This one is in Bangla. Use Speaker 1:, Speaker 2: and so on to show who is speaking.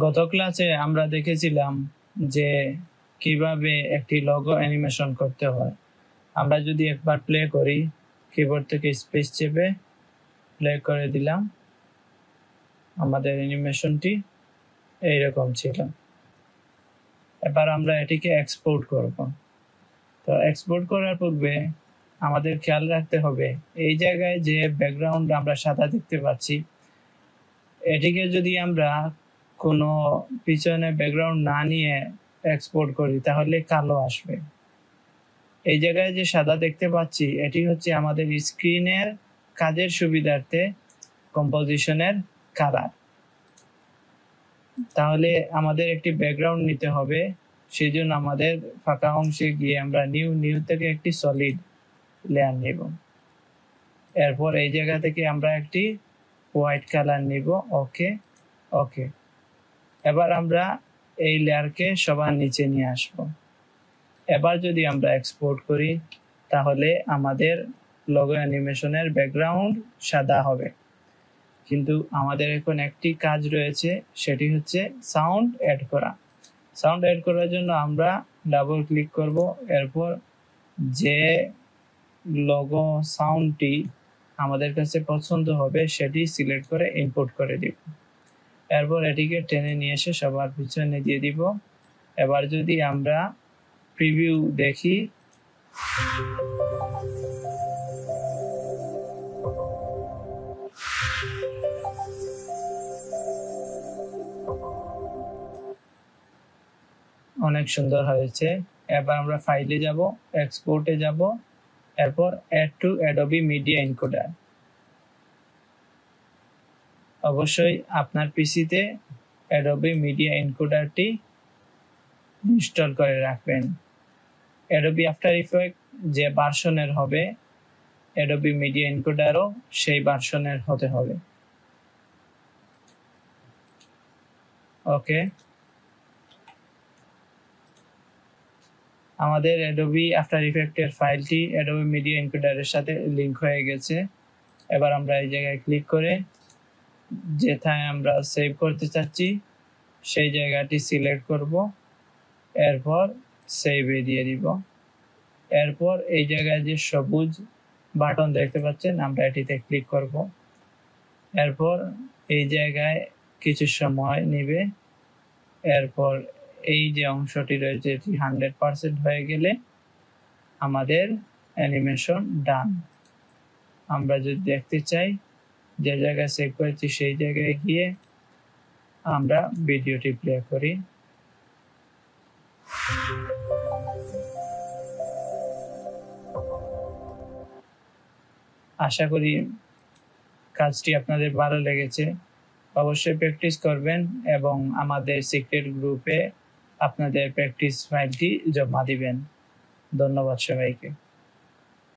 Speaker 1: গত ক্লাসে আমরা দেখেছিলাম যে কিভাবে একটি লোগো অ্যানিমেশন করতে হয়। আমরা যদি একবার প্লে করি, কিবোর্ড থেকে স্পেস চেপে প্লে করে দিলাম, আমাদের অ্যানিমেশনটি এইরকম ছিল। এবার আমরা এটিকে এক্সপোর্ট করব। তো এক্সপোর্ট করার পূর্বে আমাদের খেয়াল রাখতে হবে, এই জায়গায় যে ব্যাকগ্রাউন্ড আমরা সাদা দেখতে পাচ্ছি, এটিকে যদি আমরা কোনো পিছনে ব্যাকগ্রাউন্ড না নিয়ে এক্সপোর্ট করি তাহলে কালো আসবে। এই জায়গায় যে সাদা দেখতে পাচ্ছি, এটি হচ্ছে আমাদের স্ক্রিনের কাজের সুবিধার্থে কম্পোজিশনের কালার। তাহলে আমাদের একটি ব্যাকগ্রাউন্ড নিতে হবে, সেই জন্য আমাদের ফাঁকা অংশে গিয়ে আমরা নিউ থেকে একটি সলিড লেয়ার নিব। এরপর এই জায়গা থেকে আমরা একটি হোয়াইট কালার নিব। ওকে। এবার আমরা এই লেয়ারকে সবার নিচে নিয়ে আসব। এবার যদি আমরা এক্সপোর্ট করি তাহলে আমাদের লোগো অ্যানিমেশনের ব্যাকগ্রাউন্ড সাদা হবে। কিন্তু আমাদের এখন একটি কাজ রয়েছে, সেটি হচ্ছে সাউন্ড অ্যাড করা। সাউন্ড অ্যাড করার জন্য আমরা ডাবল ক্লিক করব। এরপর যে লোগো সাউন্ডটি আমাদের কাছে পছন্দ হবে সেটি সিলেক্ট করে ইনপুট করে দিব। এরপর এটিকে টেনে নিয়ে এসে সবার পিছনে দিয়ে দিব। এবার যদি আমরা প্রিভিউ দেখি, অনেক সুন্দর হয়েছে। এবার আমরা ফাইলে যাব, এক্সপোর্টে যাব, এরপর add to Adobe media encoder. অবশ্যই আপনার পিসিতে অ্যাডোবি মিডিয়া এনকোডারটি ইনস্টল করে রাখবেন। অ্যাডোবি আফটার ইফেক্ট যে ভার্সনের হবে, অ্যাডোবি মিডিয়া এনকোডারও সেই ভার্সনের হতে হবে। ওকে, আমাদের অ্যাডোবি আফটার ইফেক্টের ফাইলটি অ্যাডোবি মিডিয়া এনকোডারের সাথে লিংক হয়ে গেছে। এবার আমরা এই জায়গায় ক্লিক করে যেথায় আমরা সেভ করতে চাচ্ছি সেই জায়গাটি সিলেক্ট করব। এরপর সেভে দিয়ে দিব। এরপর এই জায়গায় যে সবুজ বাটন দেখতে পাচ্ছেন, আমরা এটিতে ক্লিক করব। এরপর এই জায়গায় কিছু সময় নেবে। এরপর এই যে অংশটি রয়েছে এটি 100% হয়ে গেলে আমাদের অ্যানিমেশন ডান। আমরা যদি দেখতে চাই যে জায়গায় সেভ করেছি সেই জায়গায় গিয়ে আমরা ভিডিওটি প্লে করি। আশা করি কাজটি আপনাদের ভালো লেগেছে। অবশ্যই প্র্যাকটিস করবেন এবং আমাদের সিক্রেট গ্রুপে আপনাদের প্র্যাকটিস ফাইলটি জমা দিবেন। ধন্যবাদ সবাইকে।